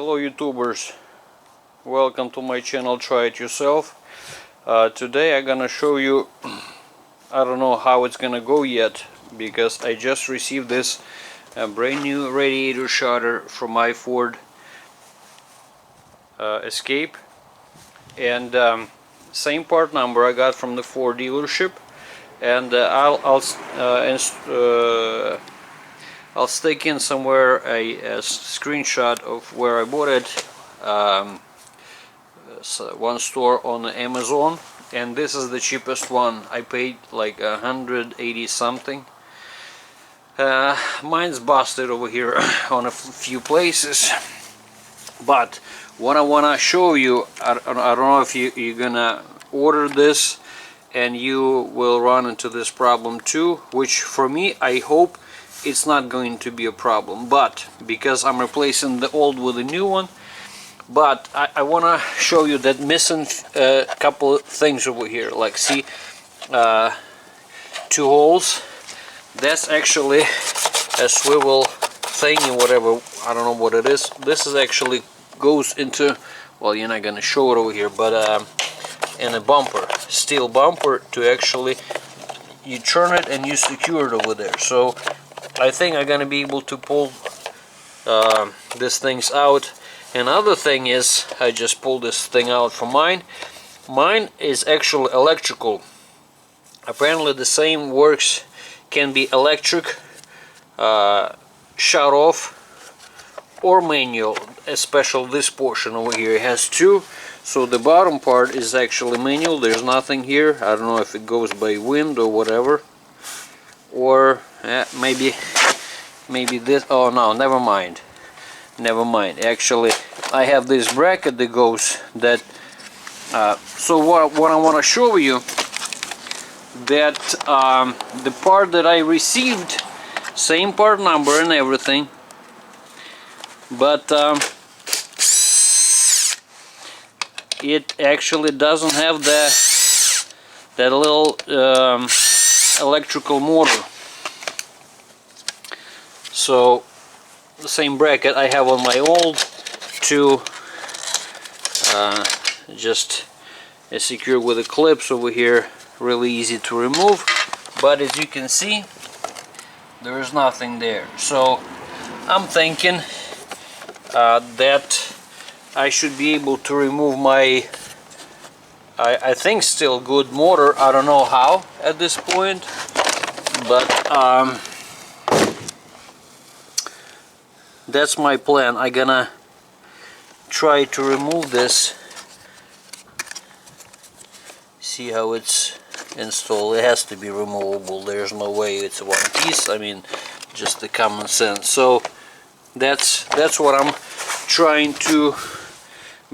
Hello YouTubers, welcome to my channel Try It Yourself. Today I'm gonna show you, I don't know how it's gonna go yet, because I just received this brand new radiator shutter from my Ford Escape, and same part number I got from the Ford dealership, and I'll stick in somewhere a screenshot of where I bought it. One store on Amazon, and this is the cheapest one. I paid like 180 something. Mine's busted over here on a few places, but what I want to show you, I don't know if you're gonna order this and you will run into this problem too, which for me I hope it's not going to be a problem, but because I'm replacing the old with a new one. But I want to show you that missing a couple of things over here. Like, see, two holes. That's actually a swivel thingy, whatever, I don't know what it is. This is actually goes into, well, you're not gonna show it over here, but in a bumper, steel bumper, to actually, you turn it and you secure it over there. So I think I'm gonna be able to pull these things out. Another thing is, I just pulled this thing out from mine. Mine is actually electrical. Apparently the same works, can be electric, shut off, or manual. Especially this portion over here, it has two. So the bottom part is actually manual. There's nothing here. I don't know if it goes by wind or whatever. Or maybe this. Oh no, never mind. Actually, I have this bracket that goes that. So what I want to show you, that the part that I received, same part number and everything, but it actually doesn't have that little electrical motor. So the same bracket I have on my old to just secure with the clips over here, really easy to remove, but as you can see there is nothing there. So I'm thinking that I should be able to remove my I think still good motor. I don't know how at this point, but that's my plan. I'm gonna try to remove this, see how it's installed. It has to be removable, there's no way it's one piece. I mean, just the common sense. So that's what I'm trying to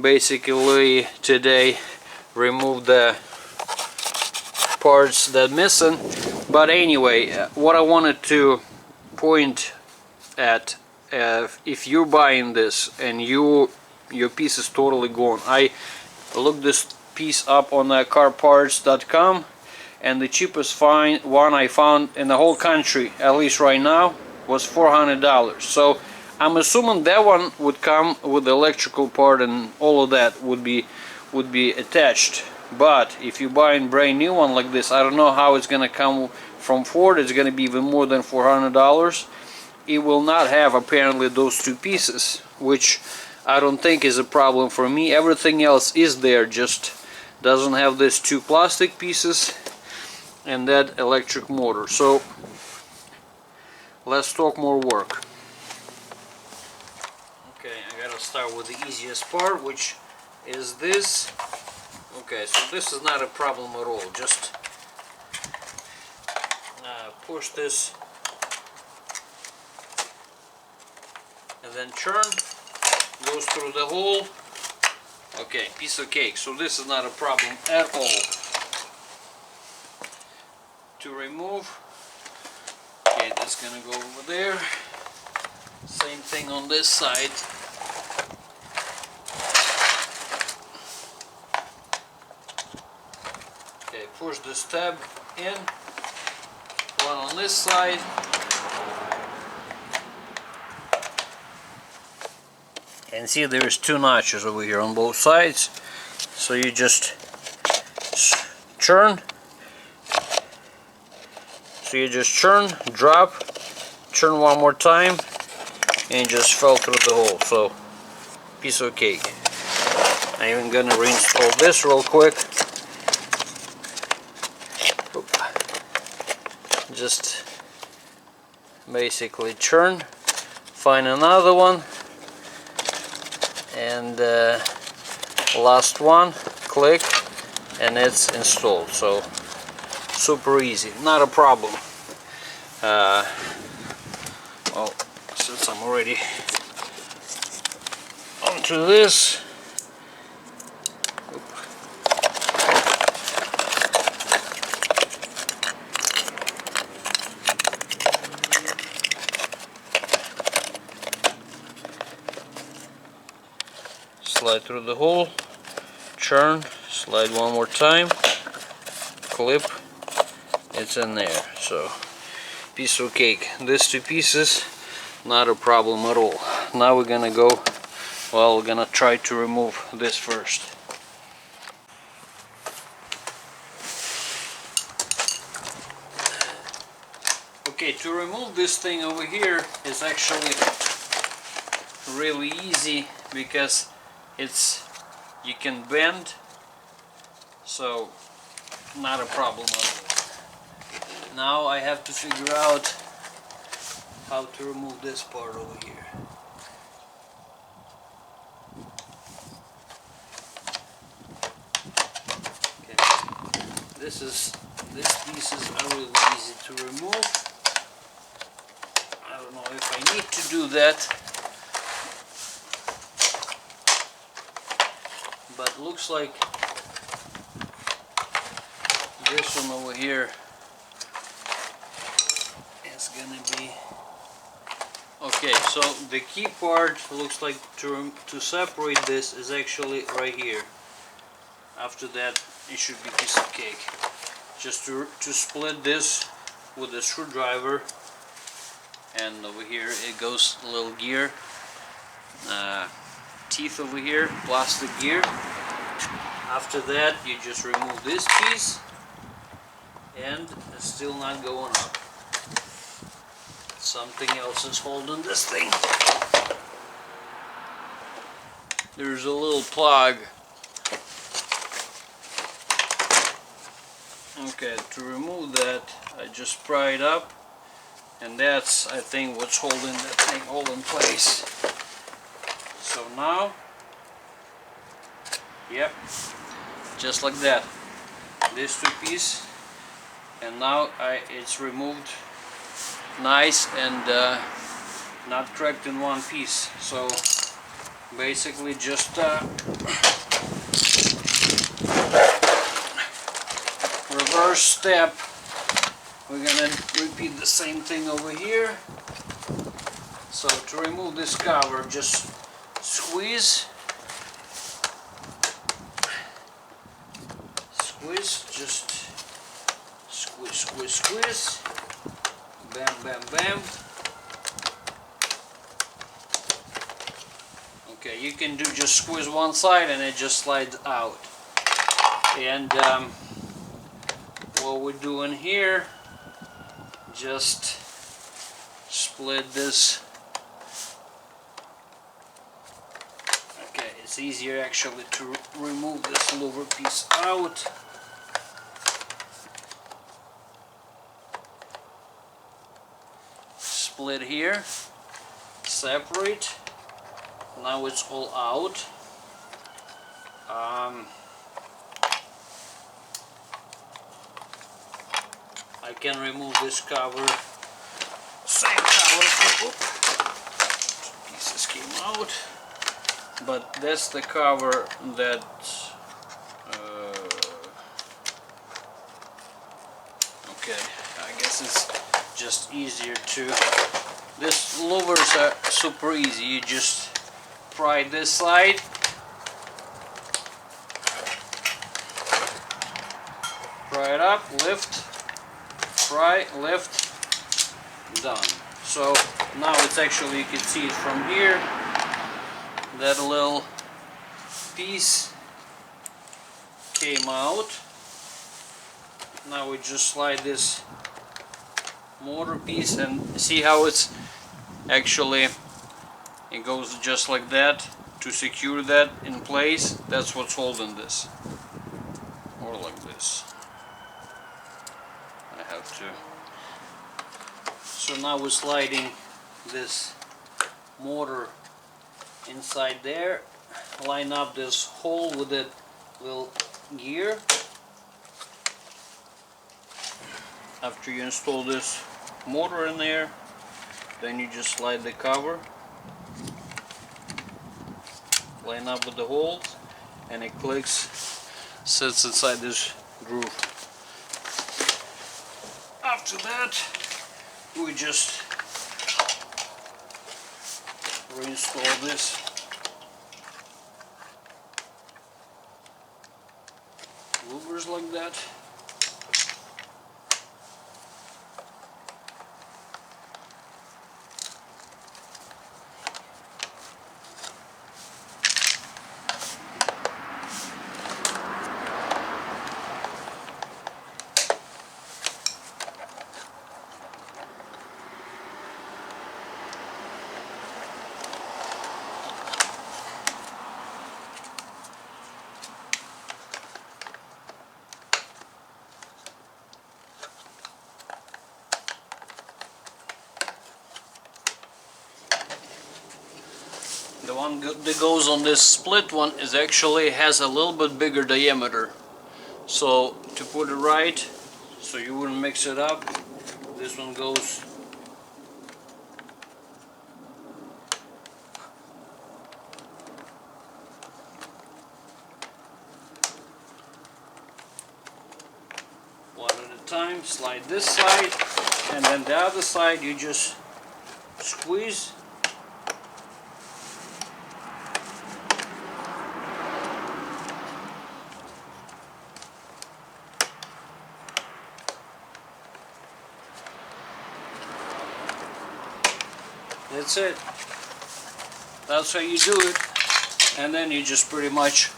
basically today, remove the parts that missing. But anyway, what I wanted to point at, if you're buying this and your piece is totally gone. I looked this piece up on carparts.com, and the cheapest one I found in the whole country, at least right now, was $400. So I'm assuming that one would come with the electrical part and all of that would be attached. But if you're buying brand new one like this, I don't know how it's gonna come from Ford. It's gonna be even more than $400. It will not have apparently those two pieces, which I don't think is a problem for me. Everything else is there, just doesn't have these two plastic pieces and that electric motor. So let's talk more work. Okay, I gotta start with the easiest part, which is this. Okay, so this is not a problem at all. Just push this and then turn, goes through the hole. Okay, piece of cake. So this is not a problem at all to remove. Okay, that's gonna go over there. Same thing on this side. Okay, push this tab in. One on this side. And see, there's two notches over here on both sides, so you just churn. So you just churn, drop, churn one more time, and just fell through the hole. So, piece of cake. I'm even gonna reinstall this real quick. Oop. Just basically churn, find another one, and last one, click, and it's installed. So super easy, not a problem. Well, since I'm already onto this, slide through the hole, churn, slide one more time, clip, it's in there. So piece of cake. These two pieces, not a problem at all. Now we're gonna go, well, we're gonna try to remove this first. Okay, to remove this thing over here is actually really easy because you can bend, so not a problem at all. Now I have to figure out how to remove this part over here. Okay, these pieces are really easy to remove. I don't know if I need to do that, but looks like this one over here is gonna be okay. So the key part looks like to separate this is actually right here. After that, it should be a piece of cake. Just to split this with a screwdriver, and over here it goes a little gear, teeth over here, plastic gear. After that, you just remove this piece, and it's still not going up. Something else is holding this thing. There's a little plug. Okay, to remove that, I just pry it up, and that's, I think, what's holding that thing all in place. So now, yep, just like that. These two pieces, and now it's removed nice and not cracked in one piece. So basically just reverse step. We're gonna repeat the same thing over here. So to remove this cover, just squeeze, just squeeze, bam, bam, bam. Okay, you can do just squeeze one side and it just slides out. And what we're doing here, just split this. Okay, it's easier actually to remove this lower piece out. Split here, separate. Now it's all out. I can remove this cover. Same cover. Pieces came out, but that's the cover that. Okay, I guess it's just easier to. This louvers are super easy. You just pry this side. Pry it up, lift. Pry, lift, done. So now it's actually, you can see it from here, that little piece came out. Now we just slide this motor piece and see how it's actually, it goes just like that to secure that in place. That's what's holding this, or like this. I have to. So now we're sliding this motor inside there, line up this hole with that little gear. After you install this motor in there, then you just slide the cover, line up with the holes, and it clicks, sits inside this groove. After that, we just reinstall this. Louvers like that. The one that goes on this split one is actually has a little bit bigger diameter. So to put it right, so you wouldn't mix it up, this one goes one at a time. Slide this side, and then the other side you just squeeze. That's it. That's how you do it. And then you just pretty much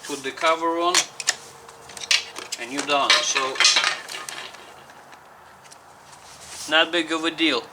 put the cover on and you're done. So not big of a deal.